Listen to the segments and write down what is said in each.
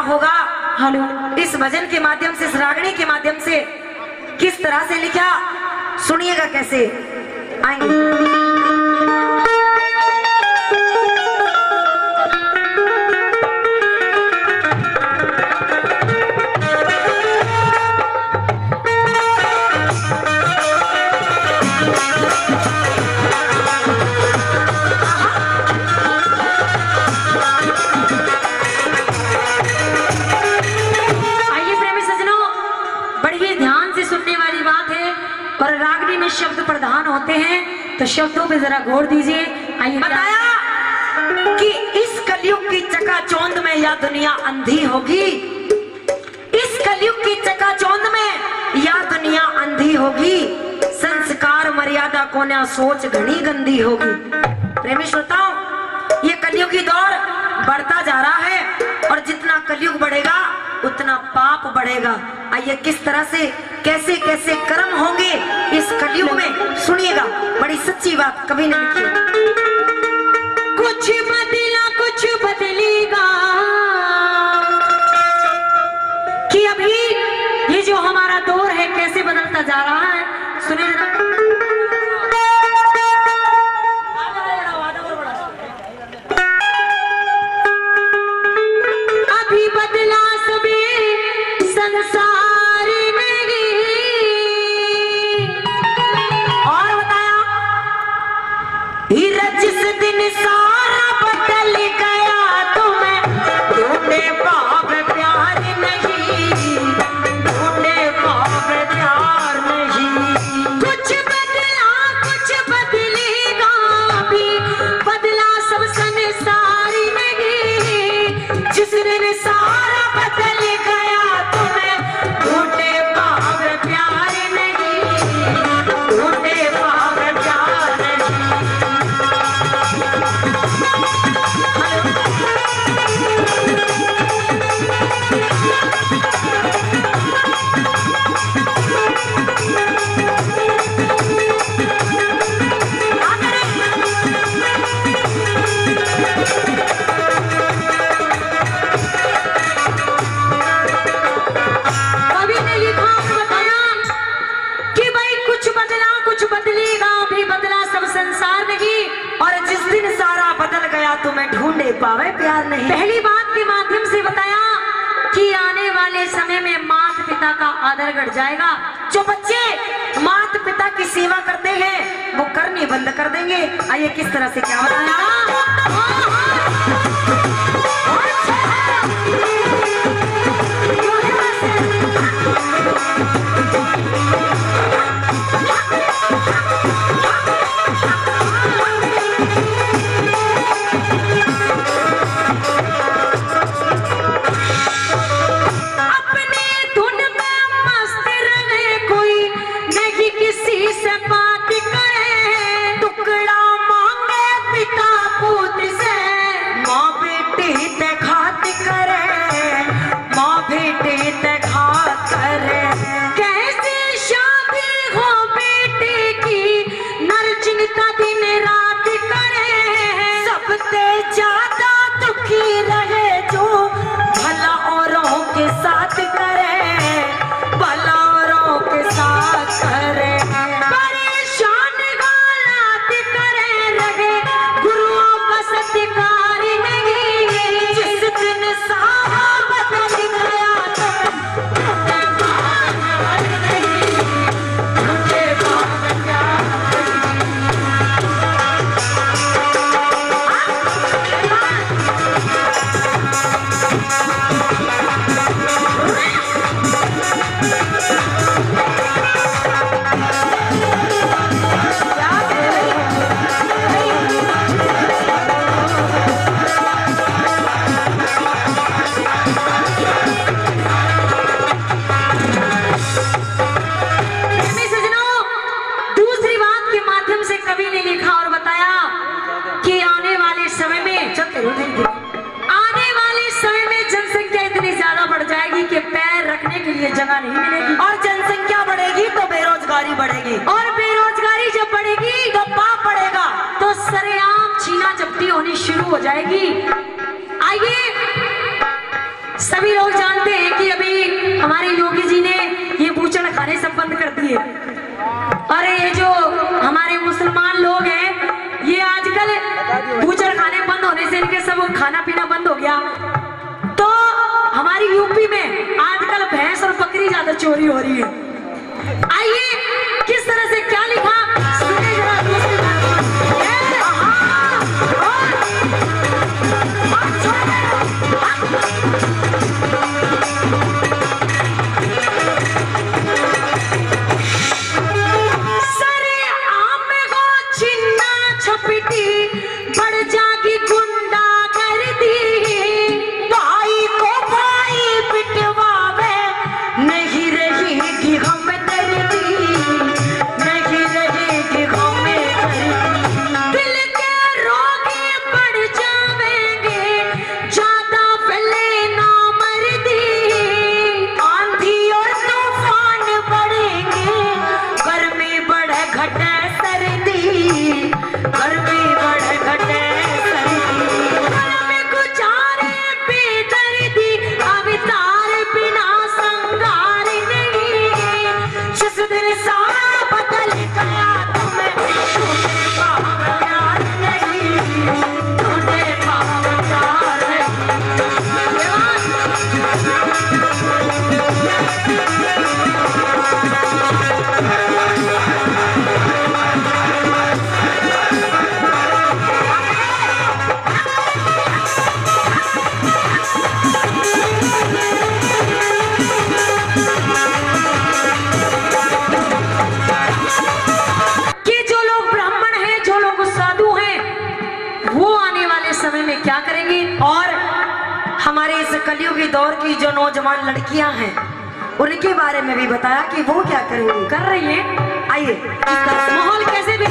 होगा। हेलो, इस भजन के माध्यम से, इस रागनी के माध्यम से किस तरह से लिखा, सुनिएगा कैसे आएंगे। शब्द प्रधान होते हैं तो शब्दों पे जरा गौर दीजिए। आइए, बताया कि इस कलयुग की चकाचौंध में या दुनिया अंधी होगी, इस कलयुग की चकाचौंध में या दुनिया अंधी होगी, संस्कार मर्यादा कोन्या सोच घनी गंदी होगी। प्रेमी श्रोताओं, ये कलयुगी दौर बढ़ता जा रहा है और जितना कलयुग बढ़ेगा उतना पाप बढ़ेगा। आइए किस तरह से कैसे कैसे कर्म होंगे इस कलयुग में, सुनिएगा। बड़ी सच्ची बात, कभी नहीं लिखी। कुछ बदला कुछ बदलेगा, कि अभी ये जो हमारा दौर है कैसे बदलता जा रहा है, सुनिए जरा। अभी बदला सभी संसार नहीं, और बताया जिस दिन सारा बदल गया तुम्हें ढूंढे पाव प्यार नहीं, ढूंढे पाव प्यार नहीं। कुछ बदला कुछ बदलेगा, अभी बदला सब संसार नहीं, जिस दिन सारा बदल गया तुम्हें ढूंढे पाव प्यार नहीं, ढूंढे पाव प्यार नहीं। तुम्हें ढूंढे पावे प्यार नहीं। पहली बात के माध्यम से बताया कि आने वाले समय में माता पिता का आदर घट जाएगा। जो बच्चे माता पिता की सेवा करते हैं वो करनी बंद कर देंगे। आइए किस तरह से क्या बताया। जगह नहीं मिलेगी और जनसंख्या बढ़ेगी तो बेरोजगारी बढ़ेगी और बेरोजगारी जब बढ़ेगी तो पाप बढ़ेगा, तो सरेआम छीना जब्ती होनी शुरू हो जाएगी। आइए सभी लोग चोरी हो रही है। आइए किस तरह से क्या लिखा सुने जरा दूसरी बात। क्या करेंगे। और हमारे इस कलयुगी दौर की जो नौजवान लड़कियां हैं उनके बारे में भी बताया कि वो क्या करेंगी, कर रही है। आइए माहौल कैसे भी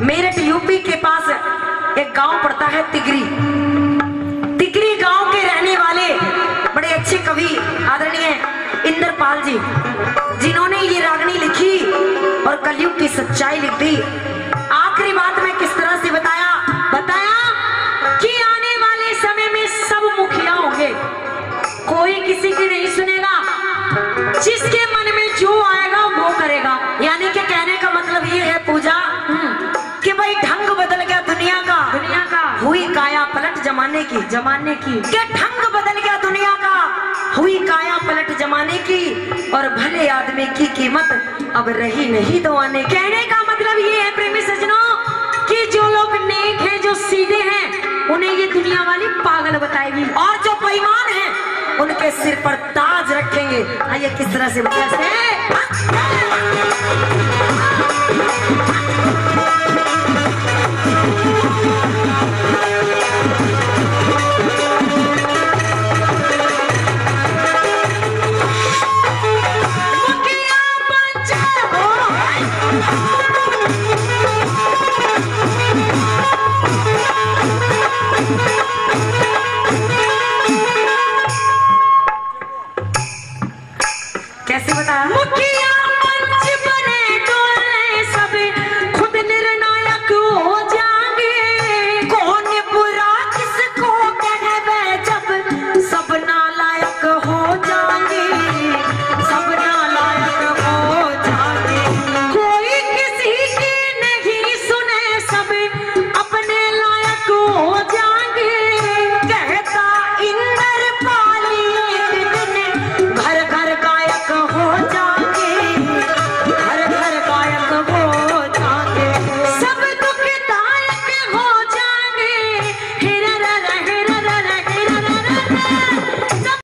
मेरठ यूपी के पास एक गांव पड़ता है तिगरी। तिगरी गांव के रहने वाले बड़े अच्छे कवि आदरणीय इंद्रपाल जी, जिन्होंने ये रागनी लिखी और कलयुग की सच्चाई लिख दी। आखिरी बात में किस तरह से बताया कि आने वाले समय में सब मुखिया होंगे, कोई किसी की नहीं सुनेगा, जिसके मन में जो आएगा वो करेगा। यानी कि कहने का मतलब ये है पूजा कि भाई ढंग बदल गया दुनिया का हुई काया पलट जमाने की क्या ढंग बदल गया दुनिया का हुई काया पलट जमाने की, और भले आदमी की कीमत अब रही नहीं तो आने। कहने का मतलब ये है प्रेमी सज्जनों कि जो लोग नेक हैं, जो सीधे हैं, उन्हें ये दुनिया वाली पागल बताएगी, और जो बेईमान हैं उनके सिर पर ताज रखेंगे। आइए किस तरह से बताते हैं।